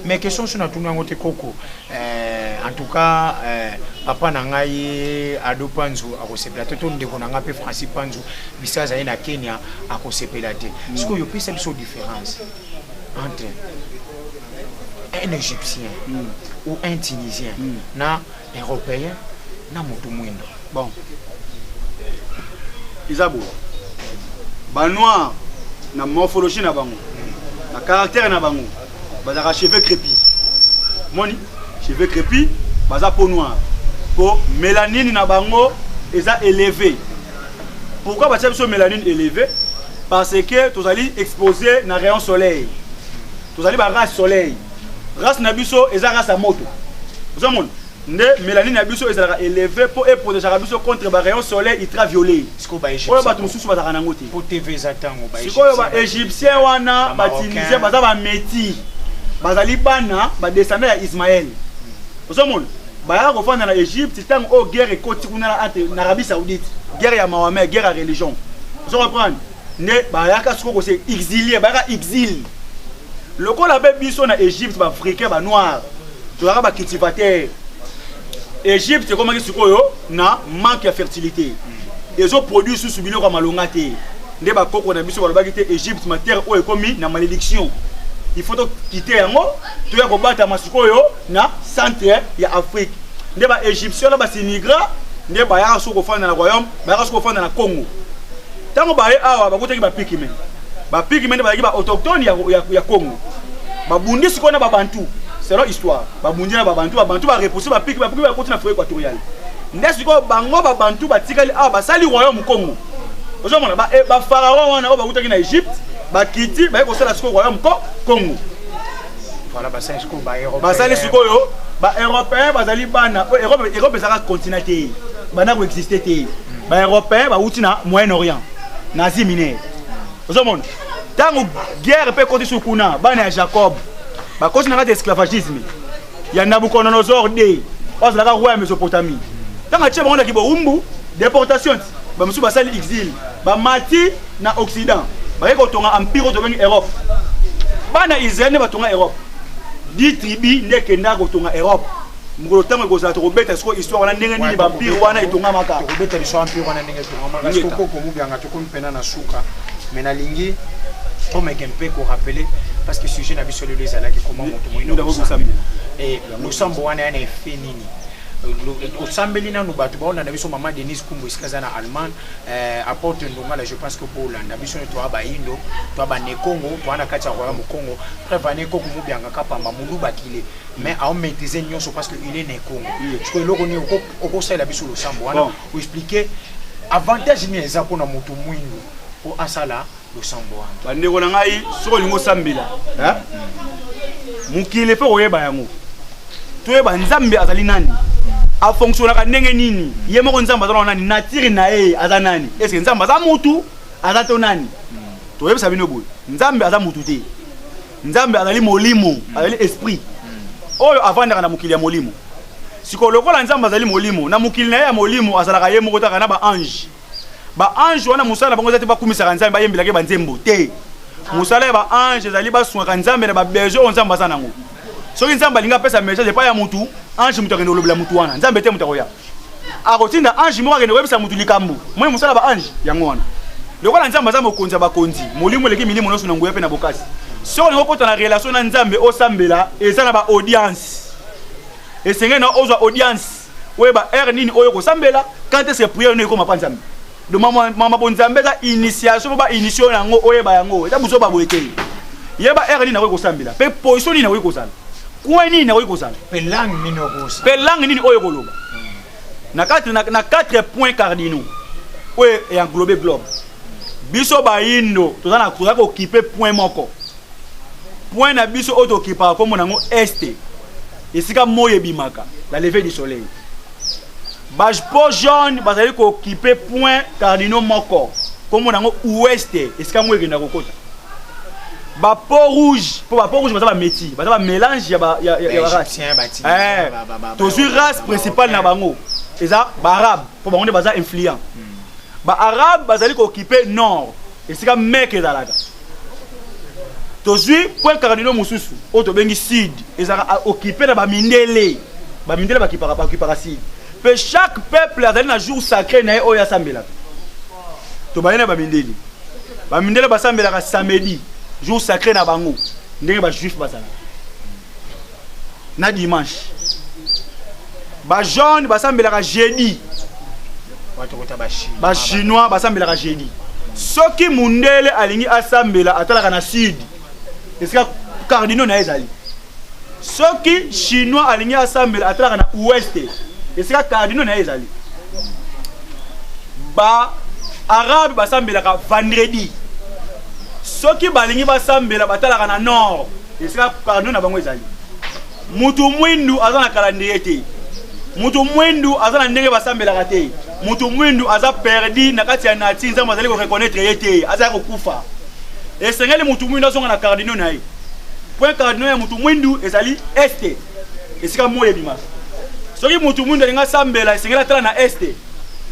mais question sur tout le Koko. En tout cas, papa Nangaye Ado Panzu a recépé tout le monde de Francis Panzu, Bissaz na Kenya a recépé la tête. Est-ce que vous avez une différence entre un Égyptien ou un Tunisien, un Européen, un Moutoumouen? Bon. Isabou. Banois, na morphologie na bango. Na caractère na bango. Bazara cheveux crépus. Moni, cheveux crépus, baza peau noire. Pour mélanine na bango, eza élevé. Pourquoi baza biso mélanine élevée? Parce que tu allez exposer na rayon soleil. Tu allez ba race soleil. Race na biso eza race à moto. Vous avez ne mélanine na biso ezalaka élevé pour protéger biso contre ba rayon soleil ultraviolet. Siko ba égyptien. Oyo bato mususu bazaka nango te. Pour TV zatango ba égyptien. Siko ba égyptien wana ba tunisien baza ba meti. Bazali bana ba descendant ya Ismaël. Ozomona ba ya ko fanda na Égypte tant o guerre ekoti kuna na Arabie Saoudite. Guerre ya Mohamed, guerre ya religion. Vous comprenez? Ne ba ya ka siko ko se exilé, ba ka exil. Lokola be biso na Égypte ba africain ba noir. Tu vas ba cultivateur. Égypte c'est comme sikoyo na manque de fertilité. Ils ont produit sous subilo comme malongate. Nde ba koko na biso ba quitter Égypte ma terre o ekomi na malédiction. Il faut quitter yango to ya ko bata masikoyo na centre ya Afrique. Nde ba égyptien là ba migrants, nde ba ya so ko fanda na royaume, ba ya so ko fanda na Congo. Tango ba awa ba kotaki ba pigmen. Ba pigmen ba ba autochtone ya Congo. Ba bundi siko na ba bantu. C'est leur histoire. Babundi na babantu ba repousser ba pique ba continue na forêt équatoriale. Ndesi ko bango ba bantu ba tikali ba sali royaume Congo. Ozomona ba pharaon wana ba utaki na Égypte, ba kiti ba ko sala siko royaume Congo. Voilà ba sali siko ba européen. Ba sali siko yo ba européen ba zali bana Europe ezaka continent te. Bana ko exister te. Ba européen ba uti na Moyen-Orient. Na Asie mineure. Ozomona tango guerre pe côté sukuna bana ya Jacob. Ba cause na esclavagisme ya Nabucodonosor de parce la roi Mésopotamie tant atie bango na kibo umbu déportation ba musu basali exil ba mati na Occident ba ko tonga empire to bengi Europe bana Israël ba tonga Europe 10 tribus ndeke ndako tonga Europe ngolo tango ko za to beta sko histoire wana ndenge nini ba empire wana itonga maka to beta ni so empire wana ndenge tonga maka sko ko mu byanga to ko mpena na suka mena lingi to meke mpe ko rappeler parce que sujet na biso les ala qui comment nous devons samedi et nous sommes wana na fénini au sambeli na nous batu ba na biso maman Denise Kumbo iskaza na Allemagne apporte ndonga je pense que pour la biso to ba indo to ba ne Congo to na kati ya royaume Congo prévaner ko mu byanga kapamba mundu bakile mais a maîtriser nyonso parce que il est né Congo parce que loko ni ko sala biso le sambo wana pour expliquer avantage ni ezako na mutu mwindu pour asala le sambo wana bande ko na ngai soko lingo sambila mukile pe oyeba yango toyeba nzambe azali nani a fonctionner ka ndenge nini ye moko nzambe azali nani nature na ye aza nani est-ce que nzambe aza mutu aza to nani toyeba sabino boy nzambe aza mutu te nzambe azali molimo azali esprit oyo avandaka na mukili ya molimo siko lokola nzambe azali molimo na mukili na ye ya molimo azalaka ye moko taka na ba ange ba ange wana musala bango zati bakumisaka nzambe bayembelaka ba nzembo te musala ba ange zali baswaka nzambe na ba besoin nzambe azana ngo soki nzambe alinga pesa message pa ya mutu ange mutu akende olobela mutu wana nzambe te mutu akoya akotinda ange moko akende webisa mutu likambo moi musala ba ange yango wana lokola nzambe aza mokonzi bakonzi molimo leki milimo noso na nguya pe na bokasi so lingo kota na relation na nzambe osambela eza na ba audience esenge na ozwa audience weba er nini oyo ko sambela quand est-ce prière ne ko mapanza de mama bonzambe za initiation ba initiation yango oyeba yango eta buso ba boyeke yeba er nini na ko sambela pe position nini na ko sala kwa nini na ko sala pe langue nini ko sala pe langue nini oyo ko loba na 4 points cardinaux oyo e englober globe biso ba indo tozana ko occuper point moko point na biso auto occupera comme nango est esika moye bimaka la levée du soleil baj po jaune bazali ko occuper point cardinaux moko comme nango ouest esika moye kenda kokota ba po rouge bazaba métis bazaba mélange ya race toujours race principale na bango eza ba arabe po bango ne baza influent ba arabe bazali ko occuper nord esika meke ezalaka tozwi point cardinaux mosusu oyo tobengi sud ezalaka occupé na bamindele bakipaka sud mpe chaque peuple azali na jour sacré na ye oyo asambelaka tobaye na bamindele basambelaka samedi jour sacré na bango ndenge bajuif bazalaka na dimanche bajaune basambelaka jeudi bachinois basambelaka jeudi soki mundele alingi asambela atalaka na sud esika cardinaux na ezali soki chinois alingi asambela atalaka na ouest esika cardinaux na ezali ba arabe basambelaka vendredi soki balingi basambela batalaka na nord esika cardinaux na bango ezali mutu mwindu aza na calendrier te mutu mwindu aza na ndenge basambelaka te mutu mwindu aza perdi na kati ya nati nzambe azali koreconnaître ye te aza kokufa esengeli mutu mwindu azonga na cardinaux na ye point cardinaux ya mutu mwindu ezali este esika moyo ebima soki mutu mwindu alingi asambela esengeli atala na este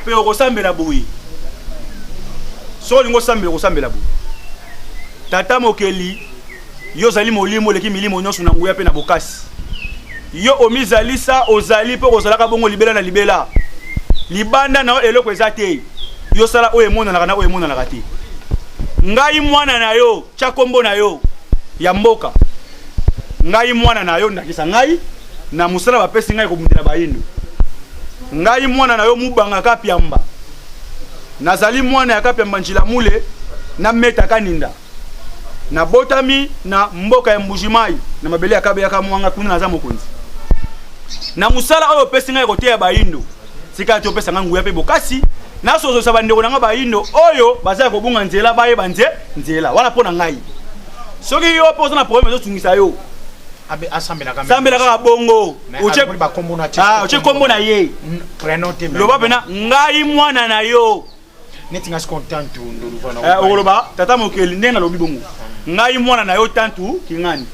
mpe okosambela boye soki olingi osambela okosambela boye tata mokeli yo ozali molimo oleki milimo nyonso na nguya mpe na bokasi yo omizalisa ozali mpo kozalaka bongo libela na libela libanda na yo eloko eza te yo sala oyo emonanaka na oyo emonanaka te ngai mwana na yo tya kombo na yo ya mboka ngai mwana na yo ndakisa ngai na mosala bapesi ngai kobundela bayindo ngai mwana na yo mubanga kapiamba nazali mwana ya kapiamba njila mule na meta kaninda na botami na mboka ya Mbujimai na mabele ya kabe ya kamwanga kuna naza mokonzi na musala oyo pesi ngai koteya bayindo sika to pesa ngangu ya pe bokasi na sozo sabandeko na bayindo oyo baza kobunga nzela baye banze nzela wala pona ngai soki yo poza na problème zo tungisa yo abe asambela kaka bongo uche ba kombo na uche kombo na ye prénom te loba pena ngai mwana na yo netinga skontantu ndoluvana oloba tata mokeli ndenga lobi bongo ngai mwana na yo tantu kingani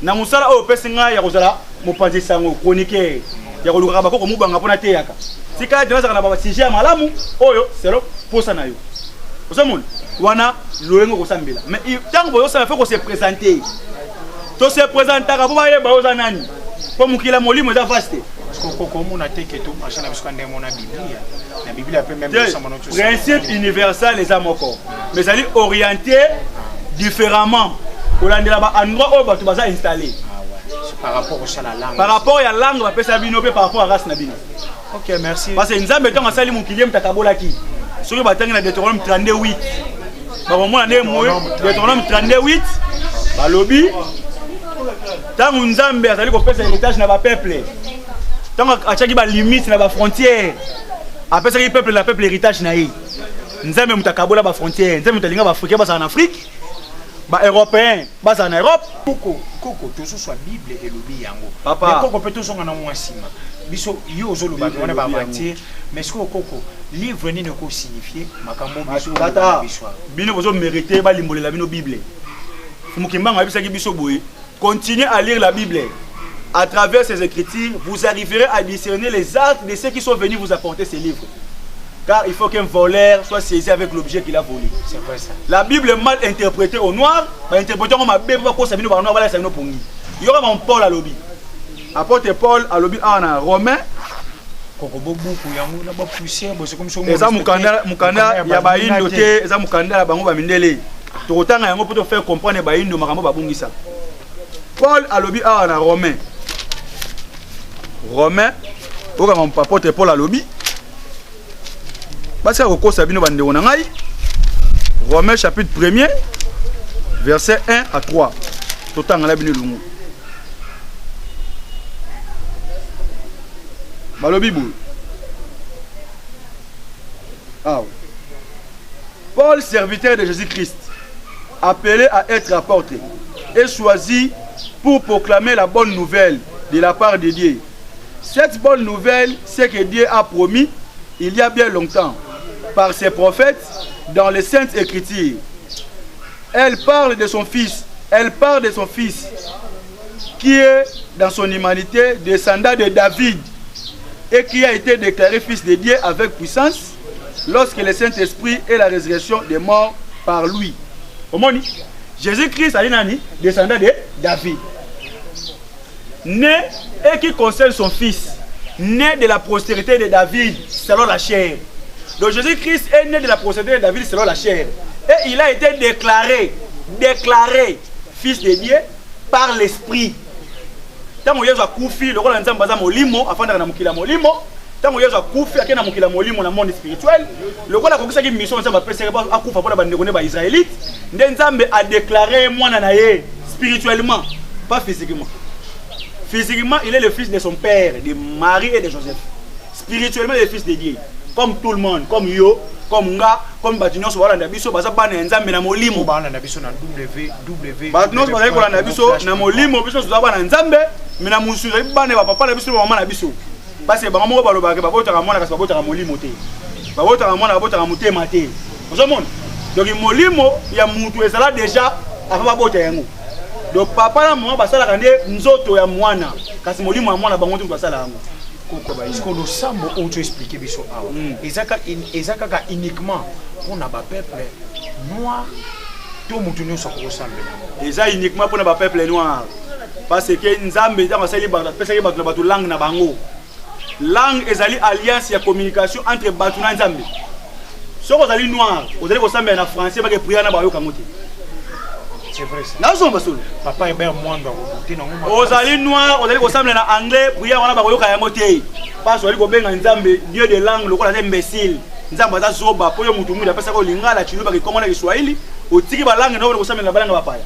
na musala oyo pesi ngai ya kozala mopanzi sango chroniqueur ya koluka bakoko mubanga pona te yaka tika de nazaka na baba sujet malamu oyo selo posa na yo osamoni wana loyengo kosambela mais tango boyo ça fait ko se présenter to se présentaka po baye baoza nani po mukila molimo eza vaste koko mona teke to machana biso kande mona biblia na biblia peut même ça mono tout principe universel les amoko mais ali orienté différemment olandela ba endroit oyo bato baza installé par rapport au la langue par rapport à la langue ba pesa bino pe par rapport à race na bino. OK, merci. Parce que nzambe tonga sali mukiliye mtakabolaki soki batangi na Deutéronome 32:8 ba komona nde moyo Deutéronome 32:8 balobi tangu nzambe azali kopesa héritage na ba peuple tango achaki ba limite na ba frontière apesa ki peuple na peuple héritage na ye nzambe mutakabola ba frontière nzambe mutalinga ba africain basa en Afrique ba européen basa en Europe koko tout soit Bible et lobi yango papa mais koko peut tout son na mwasima biso yo zo loba on ba mentir mais ce koko livre ni ne ko signifier makambo biso tata bino bozo mériter ba limbolela bino Bible fumukimbanga bisaki biso boye continuez à lire la Bible à travers ces écritures vous arriverez à discerner les actes de ceux qui sont venus vous apporter ces livres. Car il faut qu'un voleur soit saisi avec l'objet qu'il a volé. C'est vrai ça. La Bible est mal interprétée au noir, va interpréter comme un bébé pour ça venir par noir, voilà ça nous pongi. Il y aura mon Paul à lobby. Apôtre Paul à lobby en Romain. Koko beaucoup yango na ba poussière bo c'est comme ça. Eza mukanda ya baindo te, eza mukanda ya bango ba mindele. Tokotanga yango pour te faire comprendre baindo makambo ba bungisa. Paul à lobby en Romain. Romain, oka mon apôtre Paul à lobby. Parce que sabino bande on ngai Romains chapitre 1er verset 1 à 3 totanga la bino lungu balobi bou Paul serviteur de Jésus-Christ appelé à être apôtre et choisi pour proclamer la bonne nouvelle de la part de Dieu. Cette bonne nouvelle, c'est que Dieu a promis il y a bien longtemps par ses prophètes dans les saintes écritures. Elle parle de son fils qui est dans son humanité descendant de David et qui a été déclaré fils de Dieu avec puissance lorsque le Saint-Esprit et la résurrection des morts par lui. Omoni, Jésus-Christ ali nani descendant de David. Né et qui concerne son fils, né de la postérité de David selon la chair. Donc Jésus-Christ est né de la postérité de David selon la chair. Et il a été déclaré fils de Dieu par l'esprit. Tant que Jésus a koufi, le rôle d'Anzamba za molimo, afin de namukila molimo. Tant que Jésus a koufi, a kena mukila molimo dans le monde spirituel. Le rôle a commencé à mission Nzamba pèse à koufa pour la bande de Israélites. Nzamba a déclaré moi nanaye spirituellement, pas physiquement. Physiquement, il est le fils de son père, de Marie et de Joseph. Spirituellement, il est le fils de Dieu. Comme tout le monde, comme yo, comme nga, comme Batinos, voilà, Nabiso, Bazaba, Nzambe, Namolimo. Nabiso, na WW. Batinos, Bazaba, Nabiso, Namolimo, Biso, Zaba, Nzambe, mais Namusu, Bane, Papa, Nabiso, Maman, Nabiso. Parce que Bamo, Baloba, Babota, Ramona, Babota, Ramolimo, Babota, Ramona, Babota, Ramoté, Maté. Vous savez, donc, Molimo, il y a Moutou, et ça là déjà, avant Babota, Yango. Donc, papa, la maman, Basala, Kande, Nzoto, ya Mwana, kasi Molimo, à Mwana, Bangoto, Basala, Yango. Est-ce que nous sommes où tu expliques Biso Ezaka uniquement pour un peuple noir, tout le monde s'en ressemble. Eza uniquement pour un peuple noir. Parce que Nzambe, dans la langue na bango. Langue est alliance et communication entre Batuna et Nzambe. Si vous allez noir, vous allez ressemble à un français, vous allez prier à Bayo Kamote. C'est vrai. Papa est bien moins aux alliés noirs, aux alliés ressemblent à anglais, prier à Bayo Kamote. Parce que vous avez un Dieu de langue, le rôle imbécile. Nzamba za zoba, pour yo mutumu, d'après ça, ko linga la chiluba qui commande le Swahili, au tiki ba langue, non, ressemble à la langue papa.